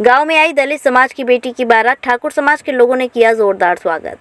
गांव में आई दलित समाज की बेटी की बारात, ठाकुर समाज के लोगों ने किया जोरदार स्वागत।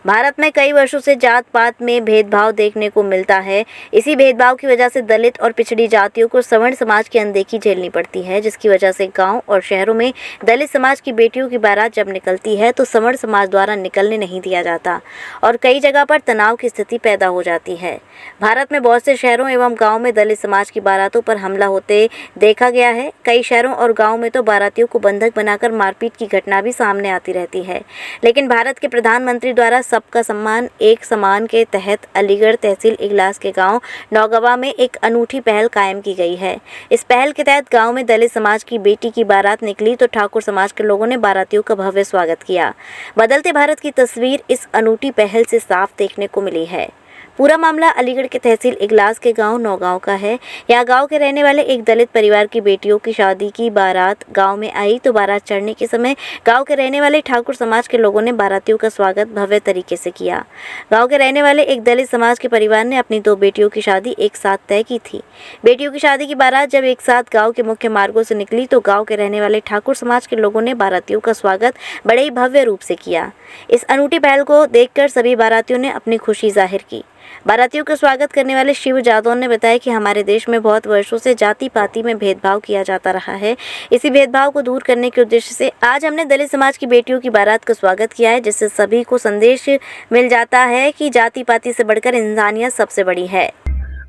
भारत में कई वर्षों से जात पात में भेदभाव देखने को मिलता है। इसी भेदभाव की वजह से दलित और पिछड़ी जातियों को सवर्ण समाज की अनदेखी झेलनी पड़ती है, जिसकी वजह से गांव और शहरों में दलित समाज की बेटियों की बारात जब निकलती है तो सवर्ण समाज द्वारा निकलने नहीं दिया जाता और कई जगह पर तनाव की स्थिति पैदा हो जाती है। भारत में बहुत से शहरों एवं गाँव में दलित समाज की बारातों पर हमला होते देखा गया है। कई शहरों और गाँव में तो बारातियों को बंधक बनाकर मारपीट की घटना भी सामने आती रहती है। लेकिन भारत के प्रधानमंत्री द्वारा सबका सम्मान एक समान के तहत अलीगढ़ तहसील इगलास के गांव नौगवा में एक अनूठी पहल कायम की गई है। इस पहल के तहत गांव में दलित समाज की बेटी की बारात निकली तो ठाकुर समाज के लोगों ने बारातियों का भव्य स्वागत किया। बदलते भारत की तस्वीर इस अनूठी पहल से साफ देखने को मिली है। पूरा मामला अलीगढ़ के तहसील इगलास के गांव नौगांव का है। यहाँ गांव के रहने वाले एक दलित परिवार की बेटियों की शादी की बारात गांव में आई तो बारात चढ़ने के समय गांव के रहने वाले ठाकुर समाज के लोगों ने बारातियों का स्वागत भव्य तरीके से किया। गांव के रहने वाले एक दलित समाज के परिवार ने अपनी 2 बेटियों की शादी एक साथ तय की थी। बेटियों की शादी की बारात जब एक साथ गाँव के मुख्य मार्गों से निकली तो गाँव के रहने वाले ठाकुर समाज के लोगों ने बारातियों का स्वागत बड़े ही भव्य रूप से किया। इस अनूठी पहल को देखकर सभी बारातियों ने अपनी खुशी जाहिर की। बारातियों का स्वागत करने वाले शिव जादौन ने बताया कि हमारे देश में बहुत वर्षों से जाति पाति में भेदभाव किया जाता रहा है। इसी भेदभाव को दूर करने के उद्देश्य से आज हमने दलित समाज की बेटियों की बारात का स्वागत किया है, जिससे सभी को संदेश मिल जाता है कि जाति पाति से बढ़कर इंसानियत सबसे बड़ी है।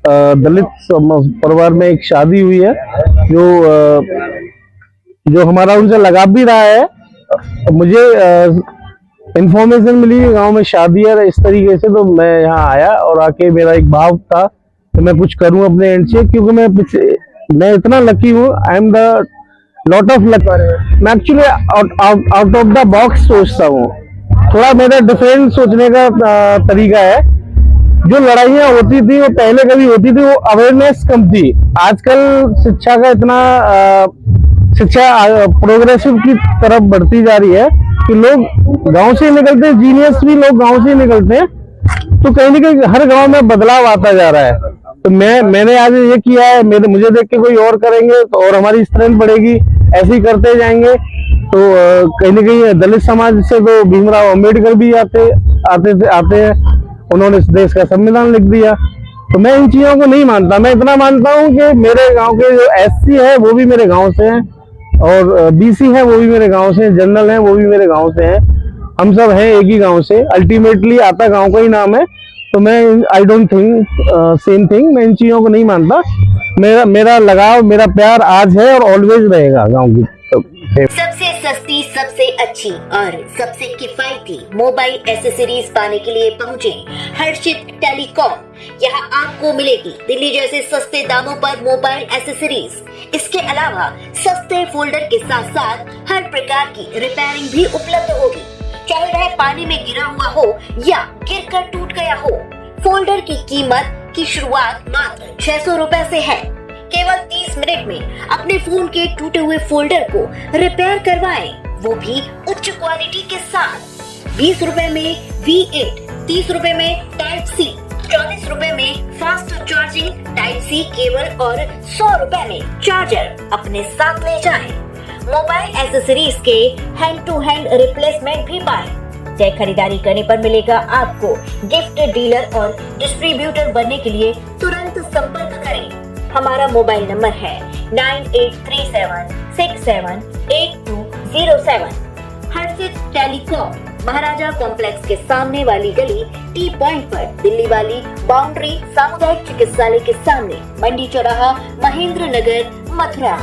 दलित परिवार में एक शादी हुई है जो हमारा उनसे लगाव भी रहा है। मुझे इन्फॉर्मेशन मिली गांव में शादी है इस तरीके से, तो मैं यहाँ आया और आके मेरा एक भाव था कि मैं कुछ करूं अपने एंड से, क्योंकि मैं इतना लकी हूँ। I am the lot of luck. मैं actually out of the box सोचता हूँ, थोड़ा मेरा डिफरेंट सोचने का तरीका है। जो लड़ाइयाँ होती थी वो पहले कभी होती थी, वो अवेयरनेस कम थी। आजकल शिक्षा का इतना शिक्षा प्रोग्रेसिव की तरफ बढ़ती जा रही है कि लोग गांव से निकलते हैं, जीनियस भी लोग गांव से निकलते हैं, तो कहीं ना कहीं हर गांव में बदलाव आता जा रहा है। तो मैंने आज ये किया है, मुझे देख के कोई और करेंगे तो और हमारी स्ट्रेंथ बढ़ेगी, ऐसे ही करते जाएंगे। तो कहीं ना कहीं दलित समाज से तो भीमराव अम्बेडकर भी आते हैं, उन्होंने इस देश का संविधान लिख दिया। तो मैं इन चीजों को नहीं मानता। मैं इतना मानता हूँ कि मेरे गाँव के जो SC है वो भी मेरे गाँव से हैं और BC है वो भी मेरे गांव से, जनरल है वो भी मेरे गांव से हैं। हम सब हैं एक ही गांव से। अल्टीमेटली आता गांव का ही नाम है। तो मैं I don't think same thing. मैं इन चीजों को नहीं मानता। मेरा लगाव, मेरा प्यार आज है और ऑलवेज रहेगा गांव की। सबसे सस्ती, सबसे अच्छी और सबसे किफायती मोबाइल एसेसरीज पाने के लिए पहुँचे हर्षित टेलीकॉम। यहाँ आपको मिलेगी दिल्ली जैसे सस्ते दामों पर मोबाइल एसेसरीज। इसके अलावा सस्ते फोल्डर के साथ साथ हर प्रकार की रिपेयरिंग भी उपलब्ध होगी, चाहे वह पानी में गिरा हुआ हो या गिरकर टूट गया हो। फोल्डर की कीमत की शुरुआत मात्र 600 रुपए से है। केवल 30 मिनट में अपने फोन के टूटे हुए फोल्डर को रिपेयर करवाएं, वो भी उच्च क्वालिटी के साथ। 20 रुपए में V8, 30 रुपए में Type-C, 40 रुपए में फास्ट चार्जिंग Type-C केबल और 100 रुपए में चार्जर अपने साथ ले जाएं। मोबाइल एसेसरीज के हैंड टू हैंड रिप्लेसमेंट भी पाएं। चाहे खरीदारी करने पर मिलेगा आपको गिफ्ट। डीलर और डिस्ट्रीब्यूटर बनने के लिए तुरंत संपर्क करें। हमारा मोबाइल नंबर है 9837678207। हर्षित टेलीकॉम, महाराजा कॉम्प्लेक्स के सामने वाली गली, टी पॉइंट पर, दिल्ली वाली बाउंड्री, सामुदायिक चिकित्सालय के सामने, मंडी चौराहा, महेंद्र नगर, मथुरा।